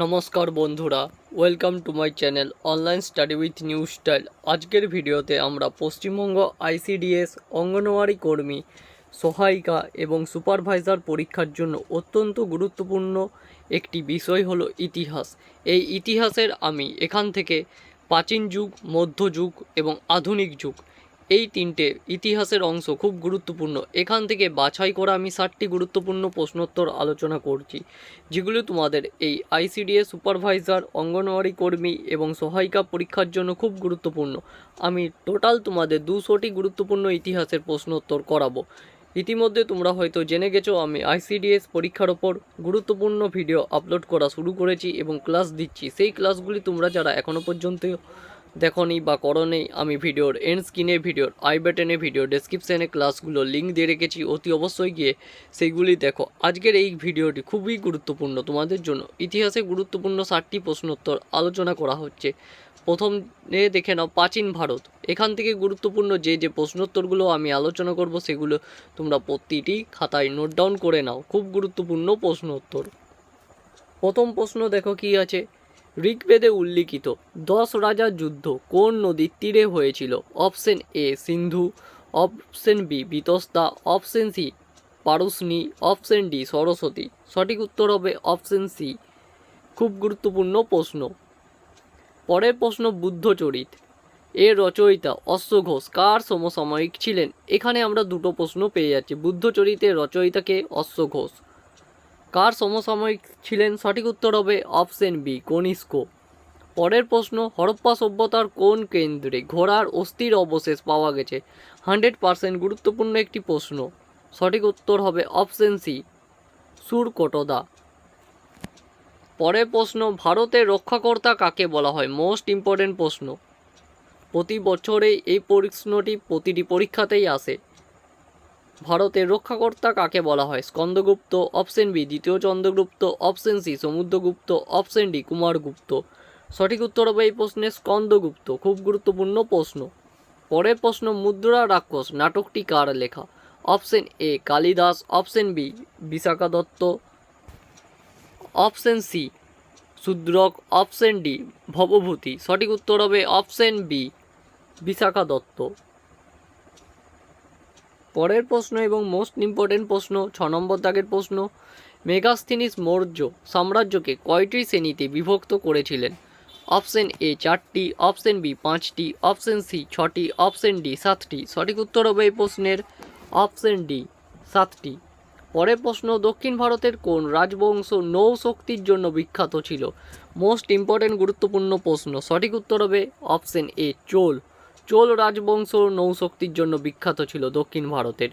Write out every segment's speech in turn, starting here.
নমস্কার বন্ধুরা, welcome to my channel online study with new style. আজকের ভিডিওতে আমরা পশ্চিমবঙ্গ আইসিডিএস অঙ্গনওয়াড়ি কর্মী, সহায়িকা এবং সুপারভাইজার পরীক্ষার জন্য অত্যন্ত গুরুত্বপূর্ণ একটি বিষয় হলো ইতিহাস। এই ইতিহাসের আমি এখান থেকে প্রাচীন যুগ, মধ্যযুগ এবং আধুনিক যুগ এই তিনটে ইতিহাসের অংশ খুব গুরুত্বপূর্ণ। এখান থেকে বাছাই করা আমি 60টি গুরুত্বপূর্ণ প্রশ্নোত্তর আলোচনা করছি, যেগুলো তোমাদের এই আইসিডিএস সুপারভাইজার, অঙ্গনওয়াড়ি কর্মী এবং সহায়িকা পরীক্ষার জন্য খুব গুরুত্বপূর্ণ। আমি টোটাল তোমাদের 200টি গুরুত্বপূর্ণ ইতিহাসের প্রশ্নোত্তর করাবো। ইতিমধ্যে তোমরা হয়তো জেনে গেছো আমি আইসিডিএস পরীক্ষার ওপর গুরুত্বপূর্ণ ভিডিও আপলোড করা শুরু করেছি এবং ক্লাস দিচ্ছি। সেই ক্লাসগুলি তোমরা যারা এখনও পর্যন্ত দেখোনি বা করোনি, আমি ভিডিওর এন্ড স্ক্রিনে, ভিডিওর আই বাটনে, ভিডিও ডেসক্রিপশানে ক্লাসগুলো লিঙ্ক দিয়ে রেখেছি, অতি অবশ্যই গিয়ে সেইগুলি দেখো। আজকের এই ভিডিওটি খুবই গুরুত্বপূর্ণ তোমাদের জন্য। ইতিহাসে গুরুত্বপূর্ণ 60টি প্রশ্নোত্তর আলোচনা করা হচ্ছে। প্রথমে দেখে নাও প্রাচীন ভারত। এখান থেকে গুরুত্বপূর্ণ যে প্রশ্নোত্তরগুলো আমি আলোচনা করব সেগুলো তোমরা প্রতিটি খাতায় নোট ডাউন করে নাও, খুব গুরুত্বপূর্ণ প্রশ্নোত্তর। প্রথম প্রশ্ন দেখো কি আছে, ঋগ্বেদে উল্লিখিত 10 রাজার যুদ্ধ কোন নদীর তীরে হয়েছিল? Option A Sindhu, option B Vitasta, option C Parushni, option D Saraswati. সঠিক উত্তর হবে অপশন সি। খুব গুরুত্বপূর্ণ প্রশ্ন। পরের প্রশ্ন, বুদ্ধচরিত এর রচয়িতা অশ্বঘোষ কার সমসাময়িক ছিলেন? এখানে আমরা দুটো প্রশ্ন পেয়ে যাচ্ছি। বুদ্ধচরিতের রচয়িতাকে অশ্বঘোষ, কার সমসাময়িক ছিলেন? সঠিক উত্তর হবে অপশন বি কনিষ্ক। পরের প্রশ্ন, হরপ্পা সভ্যতার কোন কেন্দ্রে ঘোড়ার অস্থির অবশেষ পাওয়া গেছে? 100% গুরুত্বপূর্ণ একটি প্রশ্ন। সঠিক উত্তর হবে অপশন সি সুরকোটদা। পরের প্রশ্ন, ভারতের রক্ষাকর্তা কাকে বলা হয়? মোস্ট ইম্পর্টেন্ট প্রশ্ন। প্রতি বছরেই এই প্রশ্নটি প্রতিটি পরীক্ষাতেই আসে। ভারতের রক্ষাকর্তা কাকে বলা হয়? স্কন্দগুপ্ত, অপশন বি দ্বিতীয় Chandragupta, option C Samudragupta, option D Kumaragupta. সঠিক উত্তর হবে এই প্রশ্নে স্কন্দগুপ্ত। খুব গুরুত্বপূর্ণ প্রশ্ন। পরের প্রশ্ন, মুদ্রা রাক্ষস নাটকটি কার লেখা? Option A Kalidasa, option B Vishakha Datta, option C Shudraka, option D Bhavabhuti. সঠিক উত্তর হবে অপশন বি বিশাখা দত্ত। পরের প্রশ্ন এবং মোস্ট ইম্পর্টেন্ট প্রশ্ন, 6 নম্বর দাগের প্রশ্ন, মেগাস্থিনিস মৌর্য সাম্রাজ্যকে কয়টি শ্রেণীতে বিভক্ত করেছিলেন? অপশন এ 4টি, অপশন বি 5টি, অপশন সি 6টি, অপশন ডি 7টি। সঠিক উত্তর হবে এই প্রশ্নের অপশন ডি 7টি। পরের প্রশ্ন, দক্ষিণ ভারতের কোন রাজবংশ নৌশক্তির জন্য বিখ্যাত ছিল? মোস্ট ইম্পর্টেন্ট গুরুত্বপূর্ণ প্রশ্ন। সঠিক উত্তর হবে অপশন এ চোল। চোল রাজবংশ নৌশক্তির জন্য বিখ্যাত ছিল দক্ষিণ ভারতের।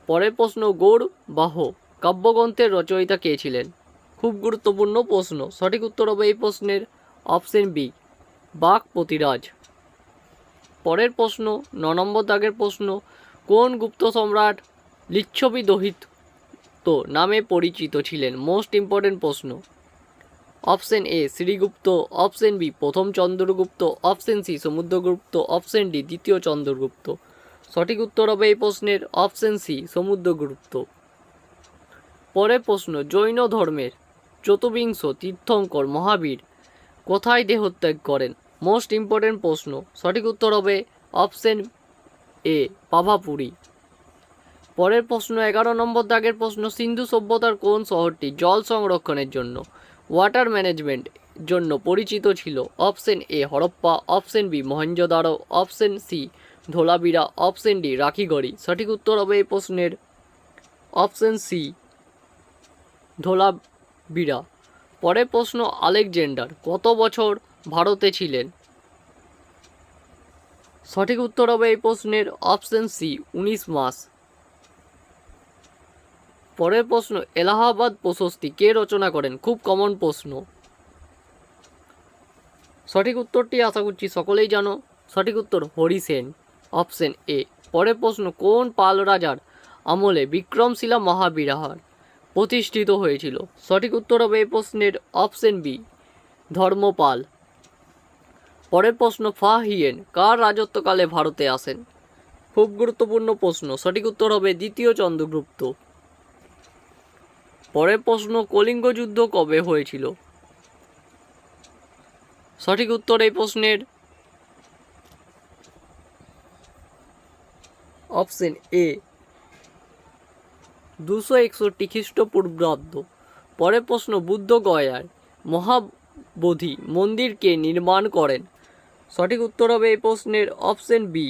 পরের প্রশ্ন, গৌড়বাহ কাব্যগ্রন্থের রচয়িতা কে ছিলেন? খুব গুরুত্বপূর্ণ প্রশ্ন। সঠিক উত্তর হবে এই প্রশ্নের অপশন বি বাকপতিরাজ। পরের প্রশ্ন, 9 নম্বর দাগের প্রশ্ন, কোন গুপ্ত সম্রাট লিচ্ছবি দহিত নামে পরিচিত ছিলেন? মোস্ট ইম্পর্টেন্ট প্রশ্ন। Option A Srigupta, option B প্রথম Chandragupta, option C Samudragupta, option D দ্বিতীয় চন্দ্রগুপ্ত। সঠিক উত্তর হবে এই প্রশ্নের অপশন সি সমুদ্রগুপ্ত। পরের প্রশ্ন, জৈন ধর্মের চতুর্বিংশ তীর্থঙ্কর মহাবীর কোথায় দেহত্যাগ করেন? মোস্ট ইম্পর্টেন্ট প্রশ্ন। সঠিক উত্তর হবে অপশন এ পাভাপুরী। পরের প্রশ্ন, 11 নম্বর দাগের প্রশ্ন, সিন্ধু সভ্যতার কোন শহরটি জল সংরক্ষণের জন্য, ওয়াটার ম্যানেজমেন্ট জন্য পরিচিত ছিল? Option A Harappa, option B Mohenjodaro, option C Dholavira, option D Rakhigarhi. সঠিক উত্তর হবে এই প্রশ্নের অপশন সি ধোলাবিরা। পরের প্রশ্ন, আলেকজান্ডার কত বছর ভারতে ছিলেন? সঠিক উত্তর হবে এই প্রশ্নের অপশন সি 19 মাস। পরের প্রশ্ন, এলাহাবাদ প্রশস্তি কে রচনা করেন? খুব কমন প্রশ্ন। সঠিক উত্তরটি আশা করছি সকলেই জানো। সঠিক উত্তর হরিসেন, অপশন এ। পরের প্রশ্ন, কোন পাল রাজার আমলে বিক্রমশিলা মহাবিহার প্রতিষ্ঠিত হয়েছিল? সঠিক উত্তর হবে এই প্রশ্নের অপশন বি ধর্মপাল। পরের প্রশ্ন, ফাহিয়েন কার রাজত্বকালে ভারতে আসেন? খুব গুরুত্বপূর্ণ প্রশ্ন। সঠিক উত্তর হবে দ্বিতীয় চন্দ্রগুপ্ত। পরের প্রশ্ন, কলিঙ্গ যুদ্ধ কবে হয়েছিল? সঠিক উত্তর এই প্রশ্নের অপশন এ 261 খ্রিস্টপূর্বাব্দ। পরের প্রশ্ন, বুদ্ধ গয়ার মহাবোধি মন্দির কে নির্মাণ করেন? সঠিক উত্তর হবে এই প্রশ্নের অপশন বি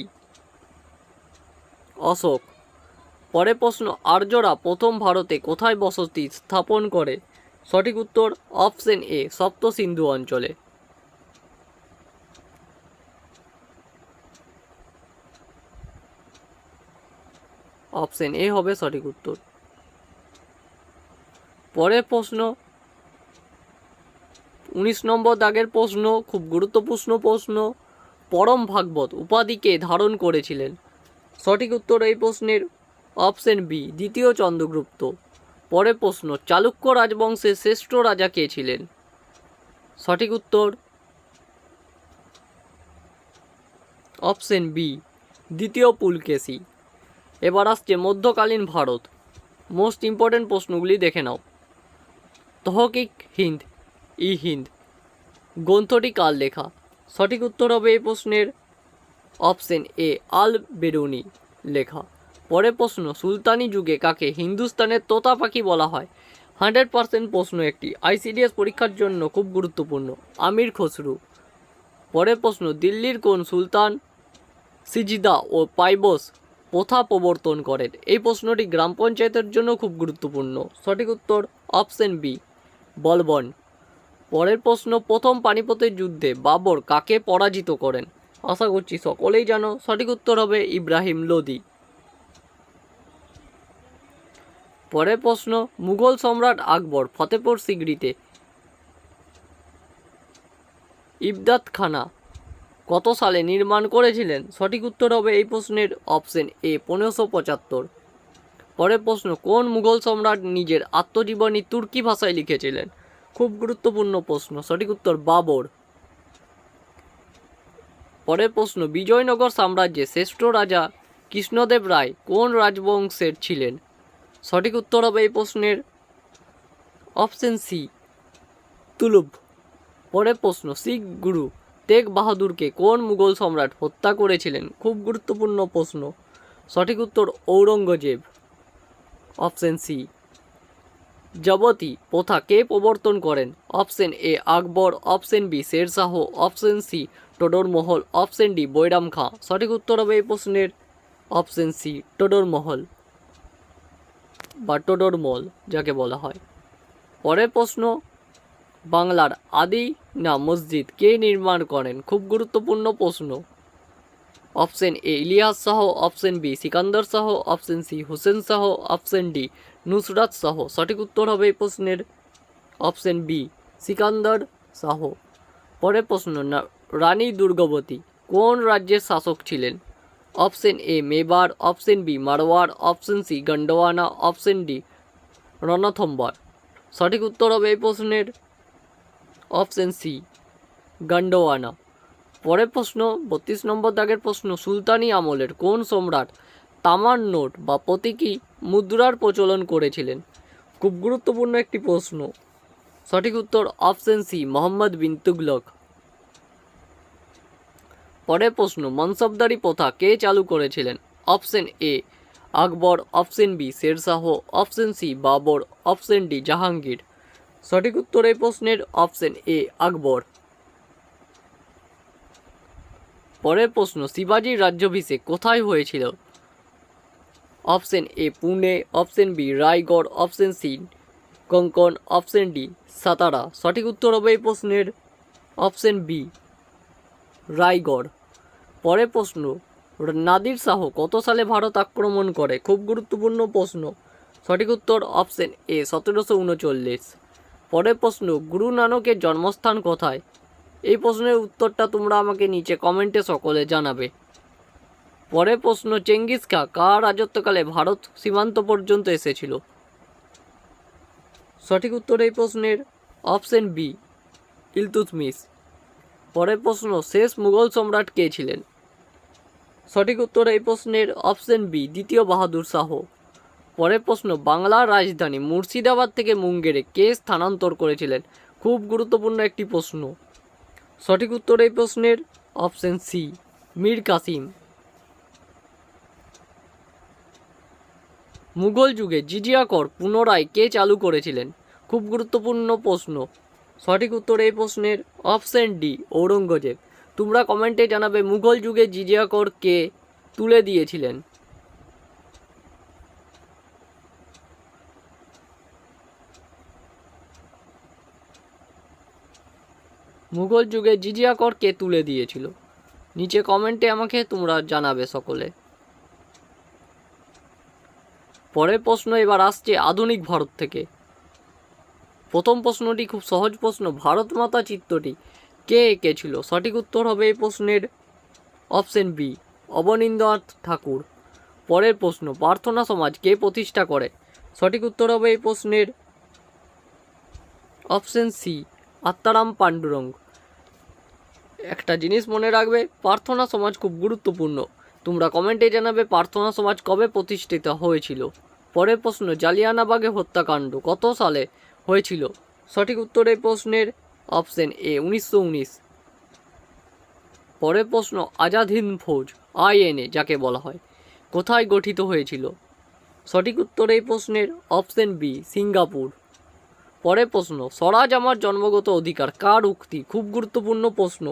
অশোক। পরের প্রশ্ন, আর্যরা প্রথম ভারতে কোথায় বসতি স্থাপন করে? সঠিক উত্তর অপশন এ সপ্ত সিন্ধু অঞ্চলে। অপশন এ হবে সঠিক উত্তর। পরের প্রশ্ন 19 নম্বর দাগের প্রশ্ন, খুব গুরুত্বপূর্ণ প্রশ্ন। পরম ভাগবত উপাধিকে ধারণ করেছিলেন? সঠিক উত্তর এই প্রশ্নের অপশন বি দ্বিতীয় চন্দ্রগুপ্ত। পরের প্রশ্ন, চালুক্য রাজবংশের শ্রেষ্ঠ রাজা কে ছিলেন? সঠিক উত্তর অপশন বি দ্বিতীয় পুলকেশী। এবার আসছে মধ্যকালীন ভারত। মোস্ট ইম্পর্টেন্ট প্রশ্নগুলি দেখে নাও। তহকিক হিন্দ ই হিন্দ গ্রন্থটি কার লেখা? সঠিক উত্তর হবে এই প্রশ্নের অপশন এ আল বেরুনি লেখা। পরের প্রশ্ন, সুলতানি যুগে কাকে হিন্দুস্তানের তোতা পাখি বলা হয়? 100% প্রশ্ন একটি, আইসিডিএস পরীক্ষার জন্য খুব গুরুত্বপূর্ণ। আমির খসরু। পরের প্রশ্ন, দিল্লির কোন সুলতান সিজিদা ও পাইবস প্রথা প্রবর্তন করেন? এই প্রশ্নটি গ্রাম পঞ্চায়েতের জন্য খুব গুরুত্বপূর্ণ। সঠিক উত্তর অপশন বি বলবন। পরের প্রশ্ন, প্রথম পানিপথের যুদ্ধে বাবর কাকে পরাজিত করেন? আশা করছি সকলেই জানো। সঠিক উত্তর হবে ইব্রাহিম লোদি। পরের প্রশ্ন, মুঘল সম্রাট আকবর ফতেপুর সিকরিতে ইবাদতখানা কত সালে নির্মাণ করেছিলেন? সঠিক উত্তর হবে এই প্রশ্নের অপশন এ 1575। পরের প্রশ্ন, কোন মুঘল সম্রাট নিজের আত্মজীবনী তুর্কি ভাষায় লিখেছিলেন? খুব গুরুত্বপূর্ণ প্রশ্ন। সঠিক উত্তর বাবর। পরের প্রশ্ন, বিজয়নগর সাম্রাজ্যের শ্রেষ্ঠ রাজা কৃষ্ণদেব রায় কোন রাজবংশের ছিলেন? সঠিক উত্তর হবে এই প্রশ্নের অপশন সি তুলুব। পরের প্রশ্ন, শিখ গুরু তেগ বাহাদুরকে কোন মুঘল সম্রাট হত্যা করেছিলেন? খুব গুরুত্বপূর্ণ প্রশ্ন। সঠিক উত্তর ঔরঙ্গজেব। Option C. জবতী প্রথা কে প্রবর্তন করেন? Option A Akbar, option B Sher Shah, option C Todarmal, option D Bairam Khan. সঠিক উত্তর হবে এই প্রশ্নের অপশন সি টোডরমহল বা টোডরমল যাকে বলা হয়। পরের প্রশ্ন, বাংলার আদি না মসজিদ কে নির্মাণ করেন? খুব গুরুত্বপূর্ণ প্রশ্ন। Option A Ilyas Shah, option B Sikandar Shah, option C Husain Shah, option D Nusrat Shah. সঠিক উত্তর হবে এই প্রশ্নের অপশন বি সিকান্দার শাহ। পরের প্রশ্ন, রানী দুর্গাবতী কোন রাজ্যের শাসক ছিলেন? Option A Mewar, option B Marwar, option C Gondwana, option D Ranthambore. সঠিক উত্তর হবে এই প্রশ্নের অপশন সি গন্ডওয়ানা। পরের প্রশ্ন 32 নম্বর দাগের প্রশ্ন, সুলতানি আমলের কোন সম্রাট তামার নোট বা প্রতীকী মুদ্রার প্রচলন করেছিলেন? খুব গুরুত্বপূর্ণ একটি প্রশ্ন। সঠিক উত্তর অপশন সি মোহাম্মদ বিন তুগলক। পরের প্রশ্ন, মনসবদারি প্রথা কে চালু করেছিলেন? Option A Akbar, option B Sher Shah, option C Babur, option D Jahangir. সঠিক উত্তর এই প্রশ্নের অপশন এ আকবর। পরের প্রশ্ন, শিবাজির রাজ্যাভিষেক কোথায় হয়েছিল? Option A Pune, option B Raigad, option C Konkan, option D Satara. সঠিক উত্তর হবে এই প্রশ্নের অপশন বি রায়গড়। পরের প্রশ্ন, নাদির শাহ কত সালে ভারত আক্রমণ করে? খুব গুরুত্বপূর্ণ প্রশ্ন। সঠিক উত্তর অপশন এ 1739। পরের প্রশ্ন, গুরু নানকের জন্মস্থান কোথায়? এই প্রশ্নের উত্তরটা তোমরা আমাকে নিচে কমেন্টে সকলে জানাবে। পরের প্রশ্ন, চেঙ্গিস খাঁ কার রাজত্বকালে ভারত সীমান্ত পর্যন্ত এসেছিল? সঠিক উত্তর এই প্রশ্নের অপশন বি ইলতুৎমিশ। পরের প্রশ্ন, শেষ মুঘল সম্রাট কে ছিলেন? সঠিক উত্তর এই প্রশ্নের অপশন বি দ্বিতীয় বাহাদুর শাহ। পরের প্রশ্ন, বাংলার রাজধানী মুর্শিদাবাদ থেকে মুঙ্গেরে কে স্থানান্তর করেছিলেন? খুব গুরুত্বপূর্ণ একটি প্রশ্ন। সঠিক উত্তর এই প্রশ্নের অপশন সি মীর কাসিম। মুঘল যুগে জিজিয়া কর পুনরায় কে চালু করেছিলেন? খুব গুরুত্বপূর্ণ প্রশ্ন। সঠিক উত্তর এই প্রশ্নের অপশন ডি ঔরঙ্গজেব। তোমরা কমেন্টে জানাবে মুঘল যুগে জিজিয়া কর কে তুলে দিয়েছিলেন। মুঘল যুগে জিজিয়া কর কে তুলে দিয়েছিল? নিচে কমেন্টে আমাকে তোমরা জানাবে সকলে। পরের প্রশ্ন এবার আসছে আধুনিক ভারত থেকে। প্রথম প্রশ্নটি খুব সহজ প্রশ্ন। ভারত মাতা চিত্রটি কে এঁকেছিল? সঠিক উত্তর হবে এই প্রশ্নের অপশন বি অবনীন্দ্রনাথ ঠাকুর। পরের প্রশ্ন প্রার্থনা সমাজ কে প্রতিষ্ঠা করে? সঠিক উত্তর হবে এই প্রশ্নের অপশন সি আত্মারাম পাণ্ডুরঙ্গ। একটা জিনিস মনে রাখবে, প্রার্থনা সমাজ খুব গুরুত্বপূর্ণ। তোমরা কমেন্টে জানাবে প্রার্থনা সমাজ কবে প্রতিষ্ঠিত হয়েছিল। পরের প্রশ্ন জালিয়ানবাগে হত্যাকাণ্ড কত সালে হয়েছিল? সঠিক উত্তর এই প্রশ্নের অপশন এ 1919। পরের প্রশ্ন আজাদ হিন্দ ফৌজ আইএনএ যাকে বলা হয় কোথায় গঠিত হয়েছিল? সঠিক উত্তর এই প্রশ্নের অপশন বি সিঙ্গাপুর। পরের প্রশ্ন স্বরাজ আমার জন্মগত অধিকার কার উক্তি? খুব গুরুত্বপূর্ণ প্রশ্ন।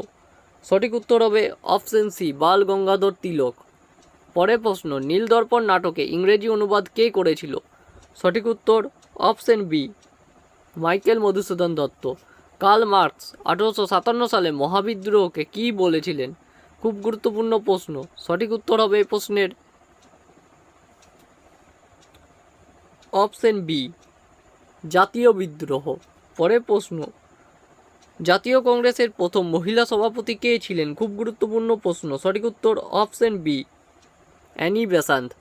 সঠিক উত্তর হবে অপশন সি বাল গঙ্গাধর তিলক। পরের প্রশ্ন নীলদর্পণ নাটকে ইংরেজি অনুবাদ কে করেছিল? সঠিক উত্তর option B Michael Madhusudan Dutt. Karl Marx 1857 সালে মহাবিদ্রোহকে কী বলেছিলেন? খুব গুরুত্বপূর্ণ প্রশ্ন। সঠিক উত্তর হবে এই প্রশ্নের অপশন বি জাতীয় বিদ্রোহ। পরের প্রশ্ন জাতীয় কংগ্রেসের প্রথম মহিলা সভাপতি কে ছিলেন? খুব গুরুত্বপূর্ণ প্রশ্ন। সঠিক উত্তর option B Annie Besant.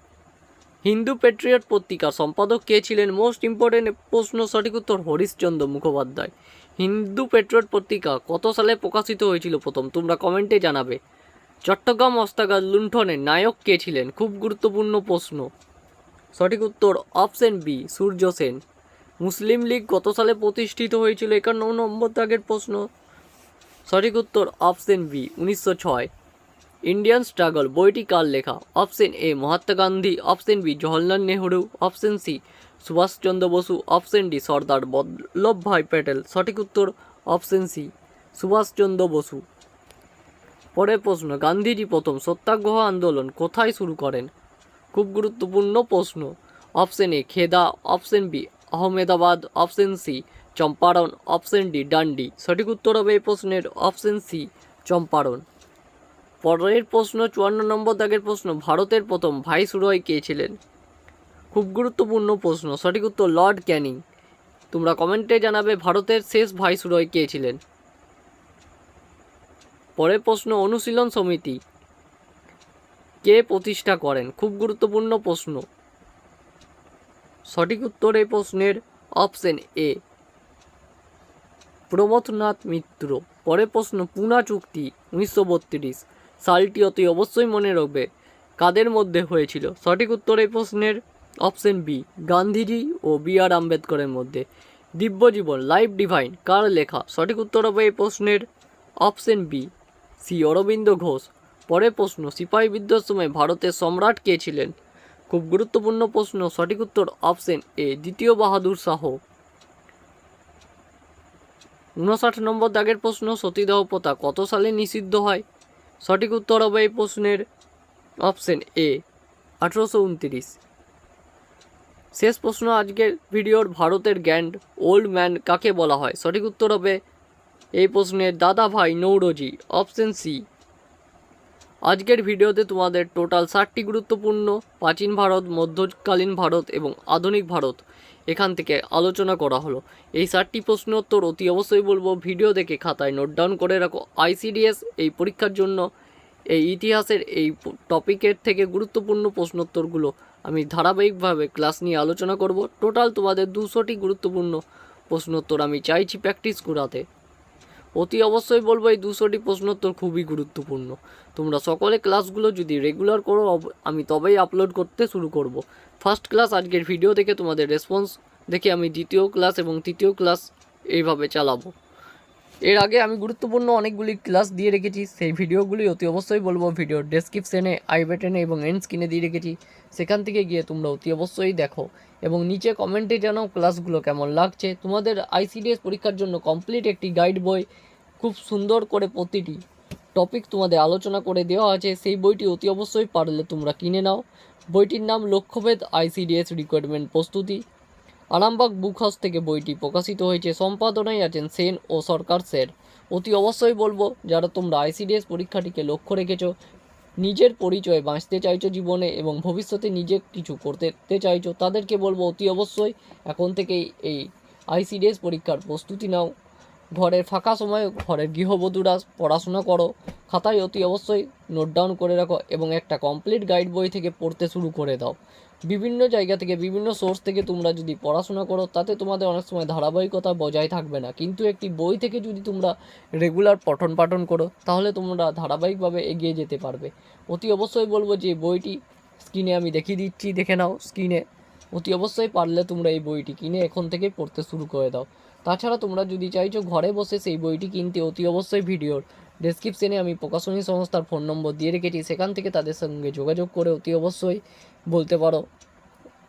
Hindu Patriot পত্রিকার সম্পাদক কে ছিলেন? মোস্ট ইম্পর্টেন্ট প্রশ্ন। সঠিক উত্তর হরিশচন্দ্র মুখোপাধ্যায়। হিন্দু প্যাট্রিয়ট পত্রিকা কত সালে প্রকাশিত হয়েছিল প্রথম? তোমরা কমেন্টে জানাবে। চট্টগ্রাম অস্ত্রাগার লুণ্ঠনের নায়ক কে ছিলেন? খুব গুরুত্বপূর্ণ প্রশ্ন। সঠিক উত্তর অপশন বি সূর্য সেন। মুসলিম লীগ কত সালে প্রতিষ্ঠিত হয়েছিল? 51 নম্বর দাগের প্রশ্ন। সঠিক উত্তর অপশন বি 1906। ইন্ডিয়ান স্ট্রাগল বইটি কার লেখা? Option A Mahatma Gandhi, option B Jawaharlal Nehru, option C Subhas Chandra Basu, option D Sardar Vallabhbhai Patel. সঠিক উত্তর অপশন সি সুভাষচন্দ্র বসু। পরের প্রশ্ন গান্ধীজি প্রথম সত্যাগ্রহ আন্দোলন কোথায় শুরু করেন? খুব গুরুত্বপূর্ণ প্রশ্ন। Option A Kheda, option B Ahmedabad, option C Champaran, option D Dandi. সঠিক উত্তর হবে এই প্রশ্নের অপশন সি চম্পারণ। পরের প্রশ্ন 54 নম্বর দাগের প্রশ্ন ভারতের প্রথম ভাইসরয় কে ছিলেন? খুব গুরুত্বপূর্ণ প্রশ্ন। সঠিক উত্তর লর্ড ক্যানিং। তোমরা কমেন্টে জানাবে ভারতের শেষ ভাইসরয় কে ছিলেন। পরের প্রশ্ন অনুশীলন সমিতি কে প্রতিষ্ঠা করেন? খুব গুরুত্বপূর্ণ প্রশ্ন। সঠিক উত্তর এই প্রশ্নের অপশন এ প্রমথনাথ মিত্র। পরের প্রশ্ন পুনা চুক্তি 1932 সালটি অতি অবশ্যই মনে রাখবে কাদের মধ্যে হয়েছিল? সঠিক উত্তর এই প্রশ্নের অপশন বি গান্ধীজি ও বি আর আম্বেদকরের মধ্যে। দিব্যজীবন লাইফ ডিভাইন কার লেখা? সঠিক উত্তর হবে এই প্রশ্নের option B C Aurobindo Ghosh. পরের প্রশ্ন সিপাহী বিদ্রোহের সময় ভারতের সম্রাট কে ছিলেন? খুব গুরুত্বপূর্ণ প্রশ্ন। সঠিক উত্তর অপশন এ দ্বিতীয় বাহাদুর শাহ। 59 নম্বর দাগের প্রশ্ন সতীদাহ প্রথা কত সালে নিষিদ্ধ হয়? সঠিক উত্তর হবে এই প্রশ্নের অপশন এ 1829। শেষ প্রশ্ন আজকের ভিডিওর ভারতের গ্র্যান্ড ওল্ড ম্যান কাকে বলা হয়? সঠিক উত্তর হবে এই প্রশ্নের দাদা ভাই নৌরোজি, অপশন সি। আজকের ভিডিওতে তোমাদের টোটাল 60টি গুরুত্বপূর্ণ প্রাচীন ভারত, মধ্যকালীন ভারত এবং আধুনিক ভারত এখান থেকে আলোচনা করা হলো। এই 60টি প্রশ্ন উত্তর অতি অবশ্যই বলবো ভিডিও দেখে খাতায় নোট ডাউন করে রাখো। আইসিডিএস এই পরীক্ষার জন্য এই ইতিহাসের এই টপিকের থেকে গুরুত্বপূর্ণ প্রশ্নোত্তরগুলো আমি ধারাবাহিকভাবে ক্লাস নিয়ে আলোচনা করব। টোটাল তোমাদের 200টি গুরুত্বপূর্ণ প্রশ্নোত্তর আমি চাইছি প্র্যাকটিস করাতে। অতি অবশ্যই বলবো এই 200টি প্রশ্নোত্তর খুবই গুরুত্বপূর্ণ। তোমরা সকলে ক্লাসগুলো যদি রেগুলার করো আমি তবেই আপলোড করতে শুরু করব। ফার্স্ট ক্লাস আজকের ভিডিও দেখে তোমাদের রেসপন্স দেখে আমি দ্বিতীয় ক্লাস এবং তৃতীয় ক্লাস এইভাবে চালাবো। এর আগে আমি গুরুত্বপূর্ণ অনেকগুলি ক্লাস দিয়ে রেখেছি, সেই ভিডিওগুলি অতি অবশ্যই বলবো ভিডিওর ডেসক্রিপশনে, আই বাটনে এবং এন্ড স্ক্রিনে দিয়ে রেখেছি, সেখান থেকে গিয়ে তোমরা অতি অবশ্যই দেখো এবং নিচে কমেন্টে জানাও ক্লাসগুলো কেমন লাগছে। তোমাদের আইসিডিএস পরীক্ষার জন্য কমপ্লিট একটি গাইড বই খুব সুন্দর করে প্রতিটি টপিক তোমাদের আলোচনা করে দেওয়া আছে, সেই বইটি অতি অবশ্যই পারলে তোমরা কিনে নাও। বইটির নাম লক্ষ্যভেদ আইসিডিএস রিকোয়ারমেন্ট প্রস্তুতি। আরামবাগ বুক হাউস থেকে বইটি প্রকাশিত হয়েছে, সম্পাদনায় আছেন সেন ও সরকার স্যার। অতি অবশ্যই বলবো যারা তোমরা আইসিডিএস পরীক্ষাটিকে লক্ষ্য রেখেছো, নিজের পরিচয়ে বাঁচতে চাইছো জীবনে এবং ভবিষ্যতে নিজে কিছু করতে চাইছো, তাদেরকে বলবো অতি অবশ্যই এখন থেকেই এই আইসিডিএস পরীক্ষার প্রস্তুতি নাও। ঘরের ফাঁকা সময়ে ঘরের গৃহবধূরা পড়াশোনা করো, খাতায় অতি অবশ্যই নোট ডাউন করে রাখো এবং একটা কমপ্লিট গাইড বই থেকে পড়তে শুরু করে দাও। বিভিন্ন জায়গা থেকে বিভিন্ন সোর্স থেকে তোমরা যদি পড়াশোনা করো তাতে তোমাদের অনেক সময় ধারাবাহিকতা বজায় থাকবে না, কিন্তু একটি বই থেকে যদি তোমরা রেগুলার পঠন পাঠন করো তাহলে তোমরা ধারাবাহিকভাবে এগিয়ে যেতে পারবে। অতি অবশ্যই বলবো যে বইটি স্ক্রিনে আমি দেখিয়ে দিচ্ছি, দেখে নাও স্ক্রিনে। অতি অবশ্যই পারলে তোমরা এই বইটি কিনে এখন থেকে পড়তে শুরু করে দাও। তাছাড়া তোমরা যদি চাইছো ঘরে বসে সেই বইটি কিনতে, অতি অবশ্যই ভিডিওর ডেসক্রিপশনে আমি প্রকাশনী সংস্থার ফোন নম্বর দিয়ে রেখেছি, সেখান থেকে তাদের সঙ্গে যোগাযোগ করে অতি অবশ্যই বলতে পারো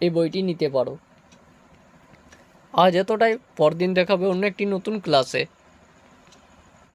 এই বইটি নিতে পারো। আজ এতটাই, পরদিন দেখাবে অন্য একটি নতুন ক্লাসে।